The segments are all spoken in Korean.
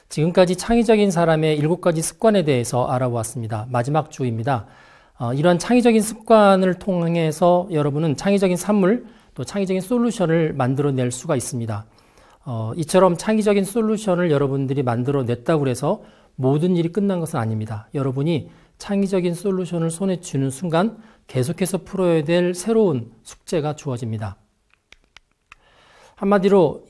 지금까지 창의적인 사람의 7가지 습관에 대해서 알아보았습니다. 마지막 주입니다. 이러한 창의적인 습관을 통해서 여러분은 창의적인 산물, 또 창의적인 솔루션을 만들어낼 수가 있습니다. 이처럼 창의적인 솔루션을 여러분들이 만들어냈다고 해서 모든 일이 끝난 것은 아닙니다. 여러분이 창의적인 솔루션을 손에 쥐는 순간 계속해서 풀어야 될 새로운 숙제가 주어집니다. 한마디로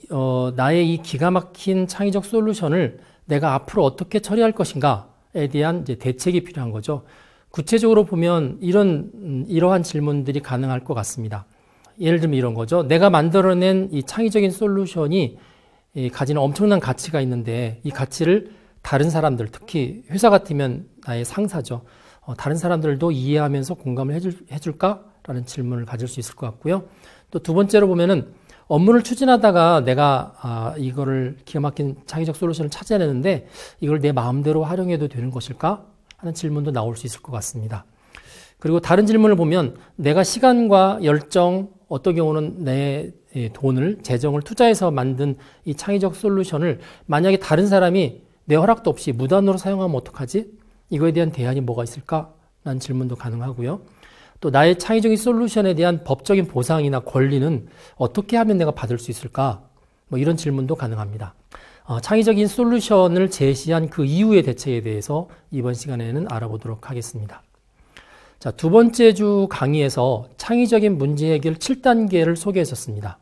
나의 이 기가 막힌 창의적 솔루션을 내가 앞으로 어떻게 처리할 것인가에 대한 이제 대책이 필요한 거죠. 구체적으로 보면 이러한 질문들이 가능할 것 같습니다. 예를 들면 이런 거죠. 내가 만들어낸 이 창의적인 솔루션이 가지는 엄청난 가치가 있는데 이 가치를 다른 사람들, 특히 회사 같으면 나의 상사죠. 다른 사람들도 이해하면서 공감을 해줄까라는 질문을 가질 수 있을 것 같고요. 또 두 번째로 보면은 업무를 추진하다가 내가 이거를 기가 막힌 창의적 솔루션을 찾아내는데 이걸 내 마음대로 활용해도 되는 것일까 하는 질문도 나올 수 있을 것 같습니다. 그리고 다른 질문을 보면 내가 시간과 열정, 어떤 경우는 내 돈을, 재정을 투자해서 만든 이 창의적 솔루션을 만약에 다른 사람이 내 허락도 없이 무단으로 사용하면 어떡하지? 이거에 대한 대안이 뭐가 있을까? 라는 질문도 가능하고요. 또 나의 창의적인 솔루션에 대한 법적인 보상이나 권리는 어떻게 하면 내가 받을 수 있을까? 이런 질문도 가능합니다. 창의적인 솔루션을 제시한 그 이후의 대책에 대해서 이번 시간에는 알아보도록 하겠습니다. 자, 두 번째 주 강의에서 창의적인 문제 해결 7단계를 소개했었습니다.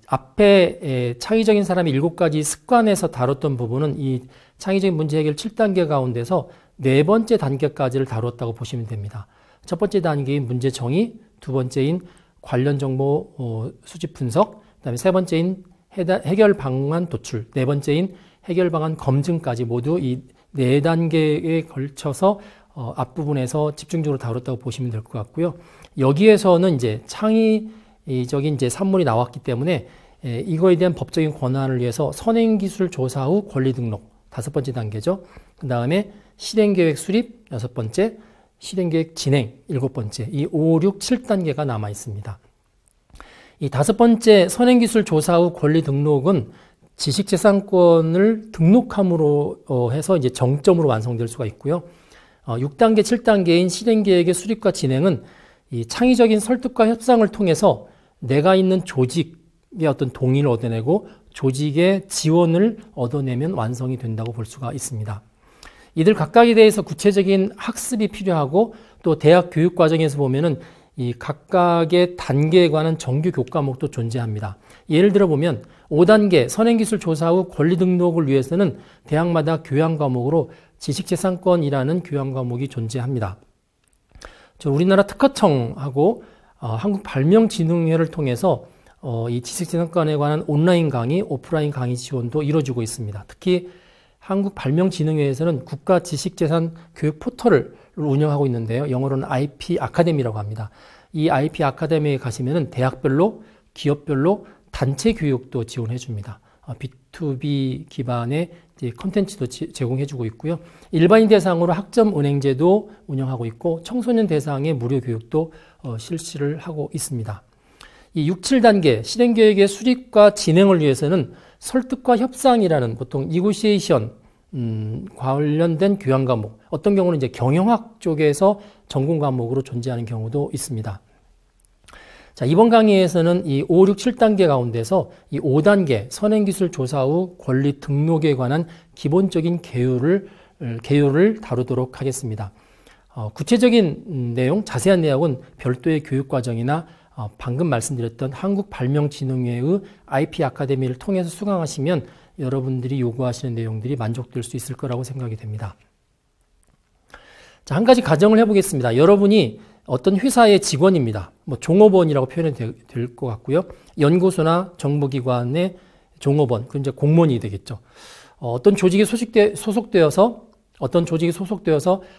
앞에 창의적인 사람의 7가지 습관에서 다뤘던 부분은 이 창의적인 문제 해결 7단계 가운데서 네 번째 단계까지를 다뤘다고 보시면 됩니다. 첫 번째 단계인 문제 정의, 두 번째인 관련 정보 수집 분석, 그다음에 세 번째인 해결 방안 도출, 네 번째인 해결 방안 검증까지 모두 이 네 단계에 걸쳐서 앞부분에서 집중적으로 다뤘다고 보시면 될 것 같고요. 여기에서는 이제 창의적인 이제 산물이 나왔기 때문에 이거에 대한 법적인 권한을 위해서 선행기술 조사 후 권리 등록, 5번째 단계죠. 그 다음에 실행계획 수립, 6번째, 실행계획 진행, 7번째, 이 5, 6, 7단계가 남아 있습니다. 이 5번째 선행기술 조사 후 권리 등록은 지식재산권을 등록함으로 해서 이제 정점으로 완성될 수가 있고요. 6단계, 7단계인 실행계획의 수립과 진행은 이 창의적인 설득과 협상을 통해서 내가 있는 조직의 어떤 동의를 얻어내고 조직의 지원을 얻어내면 완성이 된다고 볼 수가 있습니다. 이들 각각에 대해서 구체적인 학습이 필요하고 또 대학 교육 과정에서 보면은 이 각각의 단계에 관한 정규 교과목도 존재합니다. 예를 들어 보면 5단계 선행기술 조사 후 권리 등록을 위해서는 대학마다 교양 과목으로 지식재산권이라는 교양 과목이 존재합니다. 우리나라 특허청하고 한국발명진흥회를 통해서 이 지식재산권에 관한 온라인 강의, 오프라인 강의 지원도 이루어지고 있습니다. 특히 한국발명진흥회에서는 국가지식재산 교육 포털을 운영하고 있는데요. 영어로는 IP 아카데미라고 합니다. 이 IP 아카데미에 가시면은 대학별로, 기업별로 단체 교육도 지원해 줍니다. B2B 기반의 콘텐츠도 제공해주고 있고요. 일반인 대상으로 학점 은행제도 운영하고 있고 청소년 대상의 무료 교육도 실시를 하고 있습니다. 이 6, 7단계 실행계획의 수립과 진행을 위해서는 설득과 협상이라는 보통 니고시에이션 관련된 교양 과목, 어떤 경우는 이제 경영학 쪽에서 전공 과목으로 존재하는 경우도 있습니다. 자, 이번 강의에서는 이 5, 6, 7단계 가운데서 이 5단계 선행기술 조사 후 권리 등록에 관한 기본적인 개요를 다루도록 하겠습니다. 구체적인 내용, 자세한 내용은 별도의 교육과정이나 방금 말씀드렸던 한국발명진흥회의 IP 아카데미를 통해서 수강하시면 여러분들이 요구하시는 내용들이 만족될 수 있을 거라고 생각이 됩니다. 자, 한 가지 가정을 해보겠습니다. 여러분이 어떤 회사의 직원입니다. 종업원이라고 표현이 될 것 같고요. 연구소나 정보기관의 종업원, 그건 이제 공무원이 되겠죠. 어떤 조직에 소속되어서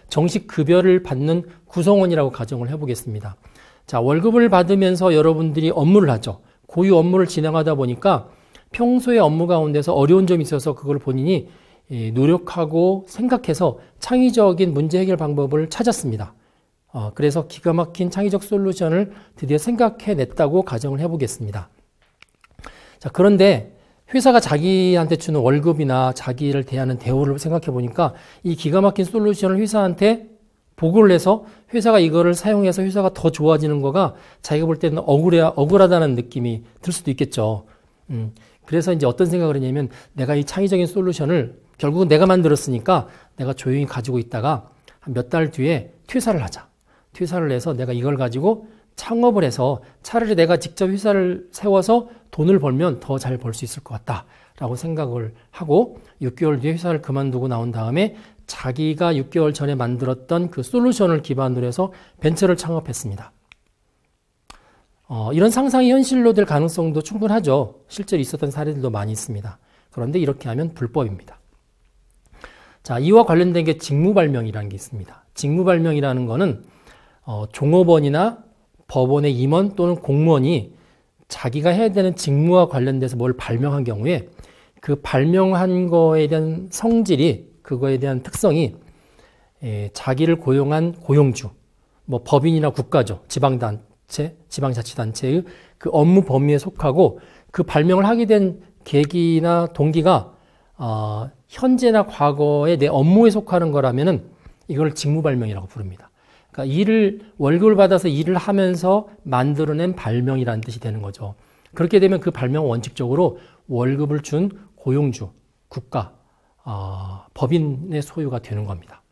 정식 급여를 받는 구성원이라고 가정을 해보겠습니다. 자, 월급을 받으면서 여러분들이 업무를 하죠. 고유 업무를 진행하다 보니까 평소의 업무 가운데서 어려운 점이 있어서 그걸 본인이 노력하고 생각해서 창의적인 문제 해결 방법을 찾았습니다. 그래서 기가 막힌 창의적 솔루션을 드디어 생각해냈다고 가정을 해보겠습니다. 자, 그런데 회사가 자기한테 주는 월급이나 자기를 대하는 대우를 생각해 보니까 이 기가 막힌 솔루션을 회사한테 보고를 해서 회사가 이거를 사용해서 회사가 더 좋아지는 거가 자기가 볼 때는 억울하다는 느낌이 들 수도 있겠죠. 그래서 이제 어떤 생각을 했냐면 내가 이 창의적인 솔루션을 결국은 내가 만들었으니까 내가 조용히 가지고 있다가 한 몇 달 뒤에 퇴사를 하자. 퇴사를 해서 내가 이걸 가지고 창업을 해서 차라리 내가 직접 회사를 세워서 돈을 벌면 더 잘 벌 수 있을 것 같다라고 생각을 하고 6개월 뒤에 회사를 그만두고 나온 다음에 자기가 6개월 전에 만들었던 그 솔루션을 기반으로 해서 벤처를 창업했습니다. 이런 상상이 현실로 될 가능성도 충분하죠. 실제로 있었던 사례들도 많이 있습니다. 그런데 이렇게 하면 불법입니다. 자, 이와 관련된 게 직무발명이라는 게 있습니다. 직무발명이라는 거는 종업원이나 법원의 임원 또는 공무원이 자기가 해야 되는 직무와 관련돼서 뭘 발명한 경우에 그 발명한 거에 대한 성질이 그거에 대한 특성이 자기를 고용한 고용주, 뭐 법인이나 국가죠, 지방단체, 지방자치단체의 그 업무 범위에 속하고 그 발명을 하게 된 계기나 동기가 현재나 과거에 내 업무에 속하는 거라면은 이걸 직무발명이라고 부릅니다. 그러니까 월급을 받아서 일을 하면서 만들어낸 발명이라는 뜻이 되는 거죠. 그렇게 되면 그 발명은 원칙적으로 월급을 준 고용주, 국가, 법인의 소유가 되는 겁니다.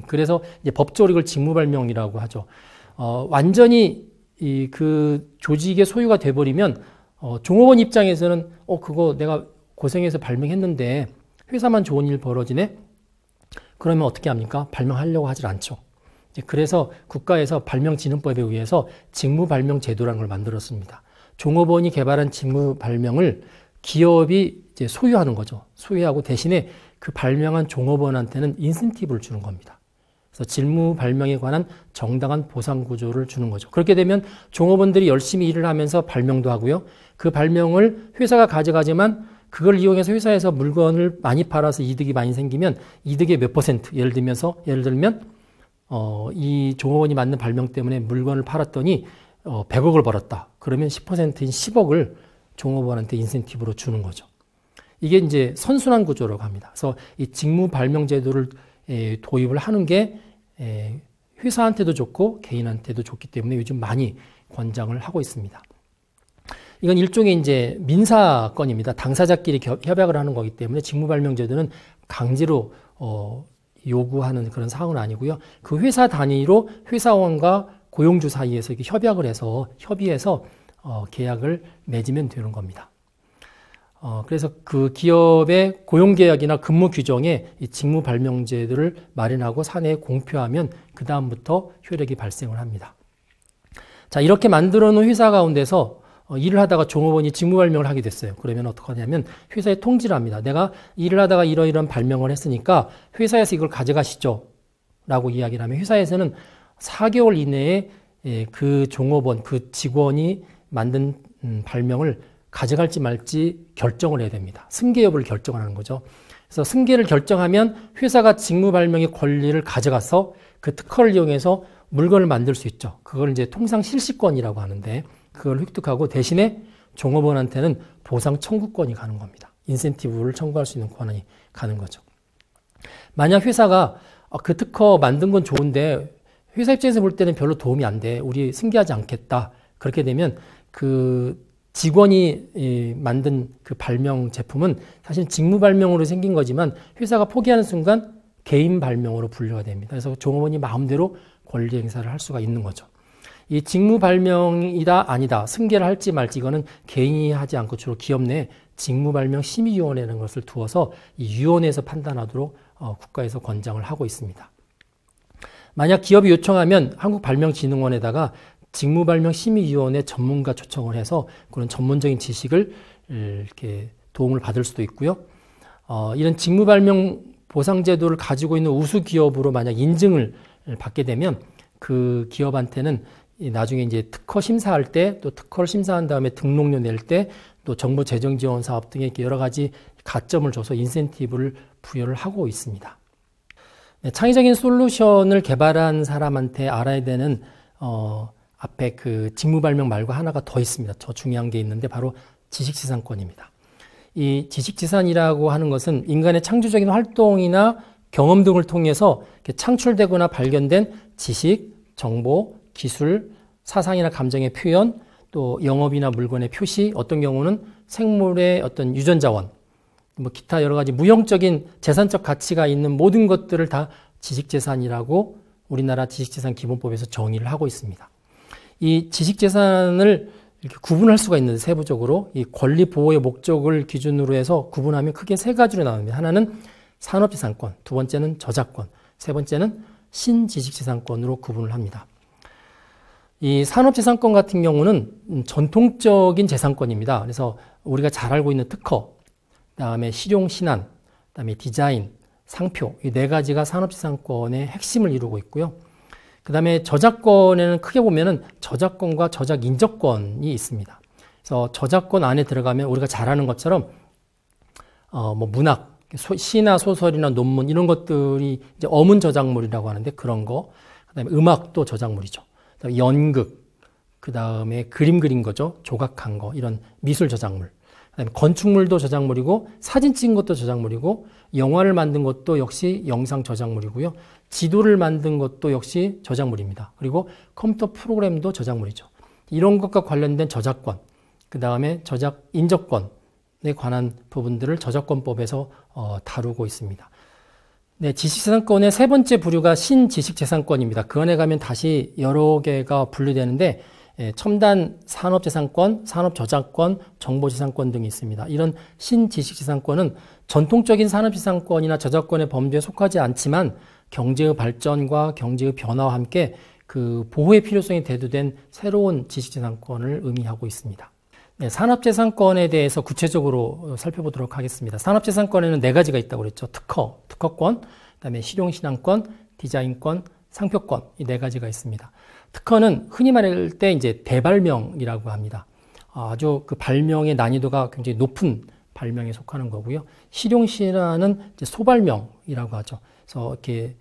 그래서 이제 법적으로 이걸 직무발명이라고 하죠. 완전히 그 조직의 소유가 돼버리면 종업원 입장에서는 그거 내가 고생해서 발명했는데 회사만 좋은 일 벌어지네? 그러면 어떻게 합니까? 발명하려고 하질 않죠. 그래서 국가에서 발명진흥법에 의해서 직무발명 제도라는 걸 만들었습니다. 종업원이 개발한 직무발명을 기업이 이제 소유하는 거죠. 소유하고 대신에 그 발명한 종업원한테는 인센티브를 주는 겁니다. 그래서 직무발명에 관한 정당한 보상 구조를 주는 거죠. 그렇게 되면 종업원들이 열심히 일을 하면서 발명도 하고요. 그 발명을 회사가 가져가지만 그걸 이용해서 회사에서 물건을 많이 팔아서 이득이 많이 생기면 이득의 몇 %, 예를 들면 이 종업원이 만든 발명 때문에 물건을 팔았더니 100억을 벌었다. 그러면 10%인 10억을 종업원한테 인센티브로 주는 거죠. 이게 이제 선순환 구조라고 합니다. 그래서 이 직무 발명 제도를 도입을 하는 게 회사한테도 좋고 개인한테도 좋기 때문에 요즘 많이 권장을 하고 있습니다. 이건 일종의 이제 민사건입니다. 당사자끼리 협약을 하는 거기 때문에 직무 발명 제도는 강제로 요구하는 그런 사항은 아니고요. 그 회사 단위로 회사원과 고용주 사이에서 이렇게 협의해서 계약을 맺으면 되는 겁니다. 그래서 그 기업의 고용계약이나 근무 규정에 이 직무발명제도를 마련하고 사내에 공표하면 그 다음부터 효력이 발생을 합니다. 자, 이렇게 만들어 놓은 회사 가운데서 일을 하다가 종업원이 직무발명을 하게 됐어요. 그러면 어떻게 하냐면 회사에 통지를 합니다. 내가 일을 하다가 이러이러한 발명을 했으니까 회사에서 이걸 가져가시죠 라고 이야기를 하면 회사에서는 4개월 이내에 그 종업원, 그 직원이 만든 발명을 가져갈지 말지 결정을 해야 됩니다. 승계 여부를 결정하는 거죠. 그래서 승계를 결정하면 회사가 직무발명의 권리를 가져가서 그 특허를 이용해서 물건을 만들 수 있죠. 그걸 이제 통상 실시권이라고 하는데 그걸 획득하고 대신에 종업원한테는 보상 청구권이 가는 겁니다. 인센티브를 청구할 수 있는 권한이 가는 거죠. 만약 회사가 그 특허 만든 건 좋은데 회사 입장에서 볼 때는 별로 도움이 안 돼. 우리 승계하지 않겠다. 그렇게 되면 그 직원이 만든 그 발명 제품은 사실 직무 발명으로 생긴 거지만 회사가 포기하는 순간 개인 발명으로 분류가 됩니다. 그래서 종업원이 마음대로 권리 행사를 할 수가 있는 거죠. 이 직무 발명이다 아니다 승계를 할지 말지 이거는 개인이 하지 않고 주로 기업 내 직무 발명 심의위원회라는 것을 두어서 이 위원회에서 판단하도록 국가에서 권장을 하고 있습니다. 만약 기업이 요청하면 한국발명진흥원에다가 직무발명심의위원회 전문가 초청을 해서 그런 전문적인 지식을 이렇게 도움을 받을 수도 있고요. 이런 직무발명 보상제도를 가지고 있는 우수 기업으로 만약 인증을 받게 되면 그 기업한테는 나중에 이제 특허 심사할 때 또 특허를 심사한 다음에 등록료 낼 때 또 정부 재정 지원 사업 등의 여러 가지 가점을 줘서 인센티브를 부여를 하고 있습니다. 네, 창의적인 솔루션을 개발한 사람한테 알아야 되는 앞에 그 직무 발명 말고 하나가 더 있습니다. 더 중요한 게 있는데 바로 지식재산권입니다. 이 지식재산이라고 하는 것은 인간의 창조적인 활동이나 경험 등을 통해서 창출되거나 발견된 지식, 정보, 기술, 사상이나 감정의 표현, 또 영업이나 물건의 표시, 어떤 경우는 생물의 어떤 유전자원, 뭐 기타 여러 가지 무형적인 재산적 가치가 있는 모든 것들을 다 지식재산이라고 우리나라 지식재산기본법에서 정의를 하고 있습니다. 이 지식재산을 이렇게 구분할 수가 있는데 세부적으로 이 권리 보호의 목적을 기준으로 해서 구분하면 크게 세 가지로 나눕니다. 하나는 산업재산권, 두 번째는 저작권, 세 번째는 신지식재산권으로 구분을 합니다. 이 산업재산권 같은 경우는 전통적인 재산권입니다. 그래서 우리가 잘 알고 있는 특허, 그다음에 실용신안, 그다음에 디자인, 상표, 이 네 가지가 산업재산권의 핵심을 이루고 있고요. 그다음에 저작권에는 크게 보면은 저작권과 저작인적권이 있습니다. 그래서 저작권 안에 들어가면 우리가 잘 아는 것처럼 뭐 문학, 시나 소설이나 논문 이런 것들이 이제 어문 저작물이라고 하는데 그런 거, 그다음에 음악도 저작물이죠. 그다음에 연극, 그다음에 그림 그린 거죠. 조각한 거, 이런 미술 저작물. 그다음에 건축물도 저작물이고 사진 찍은 것도 저작물이고 영화를 만든 것도 역시 영상 저작물이고요. 지도를 만든 것도 역시 저작물입니다. 그리고 컴퓨터 프로그램도 저작물이죠. 이런 것과 관련된 저작권, 그다음에 저작 인적권에 관한 부분들을 저작권법에서 다루고 있습니다. 네, 지식재산권의 세 번째 부류가 신지식재산권입니다. 그 안에 가면 다시 여러 개가 분류되는데 첨단 산업재산권, 산업저작권, 정보재산권 등이 있습니다. 이런 신지식재산권은 전통적인 산업재산권이나 저작권의 범주에 속하지 않지만 경제의 발전과 경제의 변화와 함께 그 보호의 필요성이 대두된 새로운 지식재산권을 의미하고 있습니다. 네, 산업재산권에 대해서 구체적으로 살펴보도록 하겠습니다. 산업재산권에는 네 가지가 있다고 그랬죠. 특허권, 그다음에 실용신안권, 디자인권, 상표권, 이 네 가지가 있습니다. 특허는 흔히 말할 때 이제 대발명이라고 합니다. 아주 그 발명의 난이도가 굉장히 높은 발명에 속하는 거고요. 실용신안은 이제 소발명이라고 하죠. 그래서 이렇게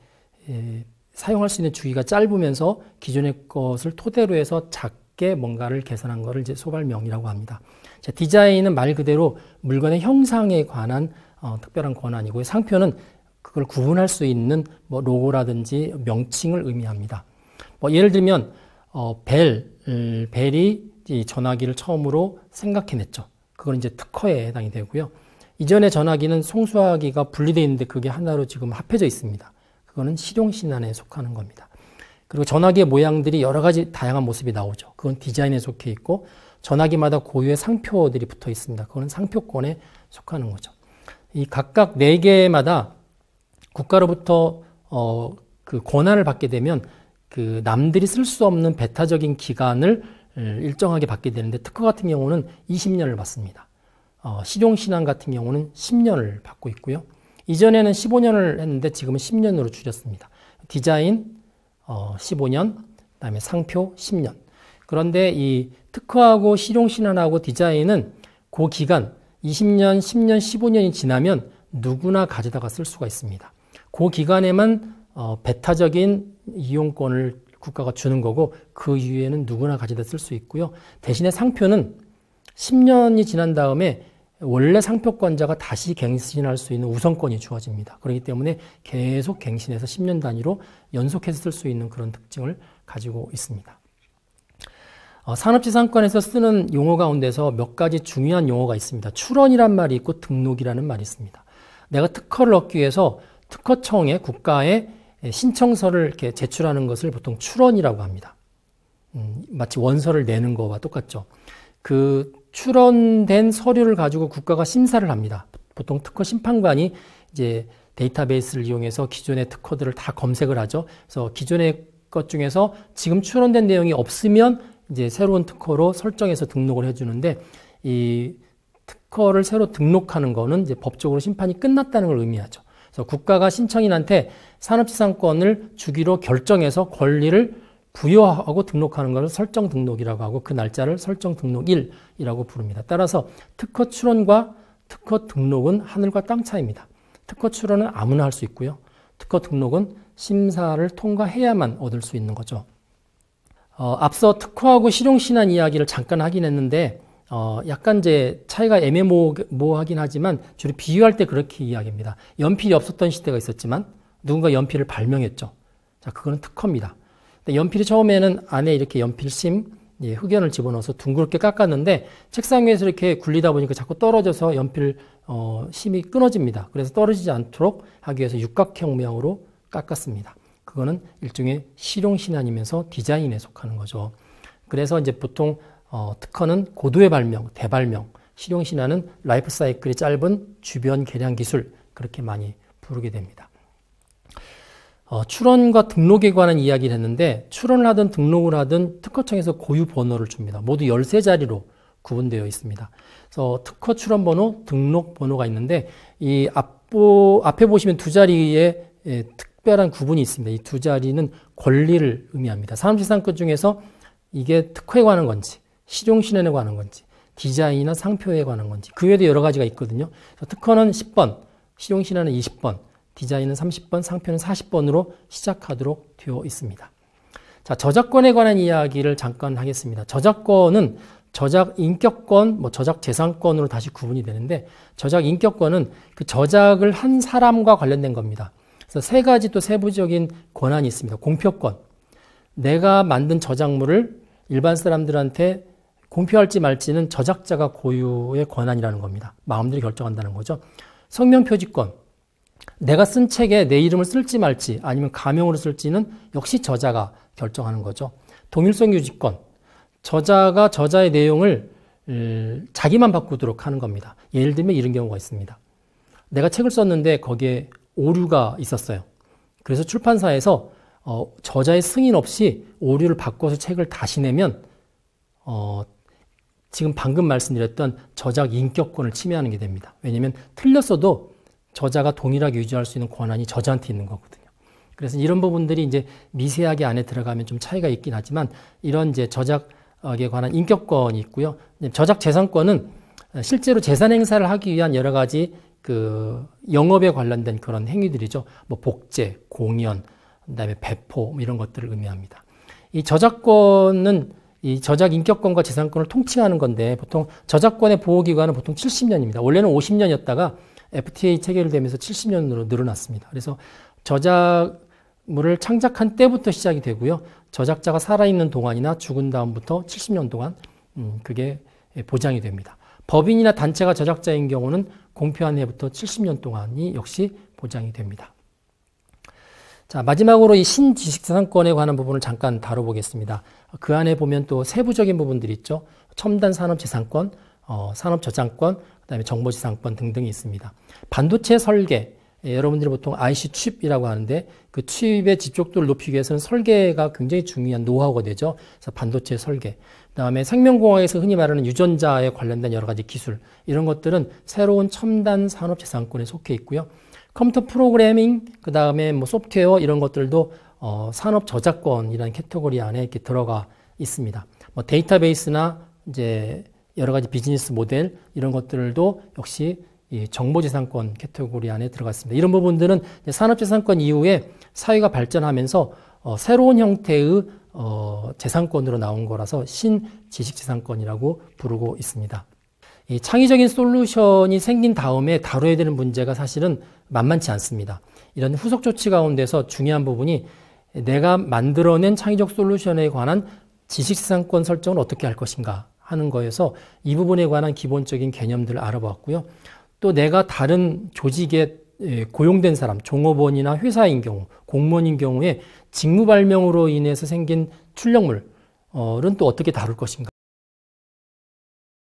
사용할 수 있는 주기가 짧으면서 기존의 것을 토대로 해서 작게 뭔가를 개선한 것을 이제 소발명이라고 합니다. 자, 디자인은 말 그대로 물건의 형상에 관한 특별한 권한이고요. 상표는 그걸 구분할 수 있는 뭐 로고라든지 명칭을 의미합니다. 뭐 예를 들면 벨이 이 전화기를 처음으로 생각해냈죠. 그건 이제 특허에 해당이 되고요. 이전에 전화기는 송수화기가 분리되어 있는데 그게 하나로 지금 합해져 있습니다. 그거는 실용신안에 속하는 겁니다. 그리고 전화기의 모양들이 여러 가지 다양한 모습이 나오죠. 그건 디자인에 속해 있고 전화기마다 고유의 상표들이 붙어 있습니다. 그거는 상표권에 속하는 거죠. 이 각각 4개마다 국가로부터 그 권한을 받게 되면 그 남들이 쓸 수 없는 배타적인 기간을 일정하게 받게 되는데 특허 같은 경우는 20년을 받습니다. 실용신안 같은 경우는 10년을 받고 있고요. 이전에는 15년을 했는데 지금은 10년으로 줄였습니다. 디자인 15년, 그다음에 상표 10년. 그런데 이 특허하고 실용신안하고 디자인은 그 기간 20년, 10년, 15년이 지나면 누구나 가져다가 쓸 수가 있습니다. 그 기간에만 배타적인 이용권을 국가가 주는 거고 그 이후에는 누구나 가져다 쓸 수 있고요. 대신에 상표는 10년이 지난 다음에 원래 상표권자가 다시 갱신할 수 있는 우선권이 주어집니다. 그렇기 때문에 계속 갱신해서 10년 단위로 연속해서 쓸 수 있는 그런 특징을 가지고 있습니다. 산업재산권에서 쓰는 용어 가운데서 몇 가지 중요한 용어가 있습니다. 출원이란 말이 있고 등록이라는 말이 있습니다. 내가 특허를 얻기 위해서 특허청에 국가에 신청서를 이렇게 제출하는 것을 보통 출원이라고 합니다. 마치 원서를 내는 거와 똑같죠. 그 출원된 서류를 가지고 국가가 심사를 합니다. 보통 특허 심판관이 이제 데이터베이스를 이용해서 기존의 특허들을 다 검색을 하죠. 그래서 기존의 것 중에서 지금 출원된 내용이 없으면 이제 새로운 특허로 설정해서 등록을 해주는데 이 특허를 새로 등록하는 거는 이제 법적으로 심판이 끝났다는 걸 의미하죠. 그래서 국가가 신청인한테 산업재산권을 주기로 결정해서 권리를 부여하고 등록하는 것을 설정 등록이라고 하고 그 날짜를 설정 등록일이라고 부릅니다. 따라서 특허 출원과 특허 등록은 하늘과 땅 차이입니다. 특허 출원은 아무나 할 수 있고요. 특허 등록은 심사를 통과해야만 얻을 수 있는 거죠. 앞서 특허하고 실용신안 이야기를 잠깐 하긴 했는데 약간 이제 차이가 애매모호하긴 하지만 주로 비유할 때 그렇게 이야기합니다. 연필이 없었던 시대가 있었지만 누군가 연필을 발명했죠. 자, 그거는 특허입니다. 근데 연필이 처음에는 안에 이렇게 연필심, 흑연을 집어넣어서 둥그렇게 깎았는데 책상 위에서 이렇게 굴리다 보니까 자꾸 떨어져서 연필 심이 끊어집니다. 그래서 떨어지지 않도록 하기 위해서 육각형 모양으로 깎았습니다. 그거는 일종의 실용신안이면서 디자인에 속하는 거죠. 그래서 이제 보통 특허는 고도의 발명, 대발명, 실용신안은 라이프 사이클이 짧은 주변 개량 기술, 그렇게 많이 부르게 됩니다. 출원과 등록에 관한 이야기를 했는데 출원을 하든 등록을 하든 특허청에서 고유 번호를 줍니다. 모두 13자리로 구분되어 있습니다. 그래서 특허 출원 번호, 등록 번호가 있는데 이 앞에 보시면 두 자리에 특별한 구분이 있습니다. 이 두 자리는 권리를 의미합니다. 산업재산권 중에서 이게 특허에 관한 건지 실용신안에 관한 건지 디자인이나 상표에 관한 건지 그 외에도 여러 가지가 있거든요. 특허는 10번, 실용신안은 20번, 디자인은 30번, 상표는 40번으로 시작하도록 되어 있습니다. 자, 저작권에 관한 이야기를 잠깐 하겠습니다. 저작권은 저작 인격권, 저작 재산권으로 다시 구분이 되는데 저작 인격권은 그 저작을 한 사람과 관련된 겁니다. 그래서 세 가지 또 세부적인 권한이 있습니다. 공표권. 내가 만든 저작물을 일반 사람들한테 공표할지 말지는 저작자가 고유의 권한이라는 겁니다. 마음대로 결정한다는 거죠. 성명표지권. 내가 쓴 책에 내 이름을 쓸지 말지 아니면 가명으로 쓸지는 역시 저자가 결정하는 거죠. 동일성 유지권. 저자가 저자의 내용을 자기만 바꾸도록 하는 겁니다. 예를 들면 이런 경우가 있습니다. 내가 책을 썼는데 거기에 오류가 있었어요. 그래서 출판사에서 저자의 승인 없이 오류를 바꿔서 책을 다시 내면 지금 방금 말씀드렸던 저작 인격권을 침해하는 게 됩니다. 왜냐하면 틀렸어도 저자가 동일하게 유지할 수 있는 권한이 저자한테 있는 거거든요. 그래서 이런 부분들이 이제 미세하게 안에 들어가면 좀 차이가 있긴 하지만 이런 이제 저작에 관한 인격권이 있고요. 저작 재산권은 실제로 재산 행사를 하기 위한 여러 가지 그 영업에 관련된 그런 행위들이죠. 복제, 공연, 그다음에 배포 이런 것들을 의미합니다. 이 저작권은 이 저작 인격권과 재산권을 통칭하는 건데 보통 저작권의 보호기간은 보통 70년입니다. 원래는 50년이었다가 FTA 체결되면서 70년으로 늘어났습니다. 그래서 저작물을 창작한 때부터 시작이 되고요. 저작자가 살아있는 동안이나 죽은 다음부터 70년 동안 그게 보장이 됩니다. 법인이나 단체가 저작자인 경우는 공표한 해부터 70년 동안이 역시 보장이 됩니다. 자, 마지막으로 이 신지식재산권에 관한 부분을 잠깐 다뤄보겠습니다. 그 안에 보면 또 세부적인 부분들이 있죠. 첨단 산업재산권, 산업저작권, 그다음에 정보지상권 등등이 있습니다. 반도체 설계, 여러분들이 보통 IC 칩이라고 하는데 그 칩의 집적도를 높이기 위해서는 설계가 굉장히 중요한 노하우가 되죠. 그래서 반도체 설계. 그다음에 생명공학에서 흔히 말하는 유전자에 관련된 여러 가지 기술, 이런 것들은 새로운 첨단 산업재산권에 속해 있고요. 컴퓨터 프로그래밍, 그 다음에 소프트웨어 이런 것들도 산업 저작권이라는 캐테고리 안에 이렇게 들어가 있습니다. 데이터베이스나 이제 여러 가지 비즈니스 모델 이런 것들도 역시 이 정보재산권 캐테고리 안에 들어갔습니다. 이런 부분들은 산업재산권 이후에 사회가 발전하면서 새로운 형태의 재산권으로 나온 거라서 신지식재산권이라고 부르고 있습니다. 이 창의적인 솔루션이 생긴 다음에 다뤄야 되는 문제가 사실은 만만치 않습니다. 이런 후속 조치 가운데서 중요한 부분이 내가 만들어낸 창의적 솔루션에 관한 지식재산권 설정을 어떻게 할 것인가 하는 거에서 이 부분에 관한 기본적인 개념들을 알아봤고요. 또 내가 다른 조직에 고용된 사람, 종업원이나 회사인 경우, 공무원인 경우에 직무 발명으로 인해서 생긴 출력물은 또 어떻게 다룰 것인가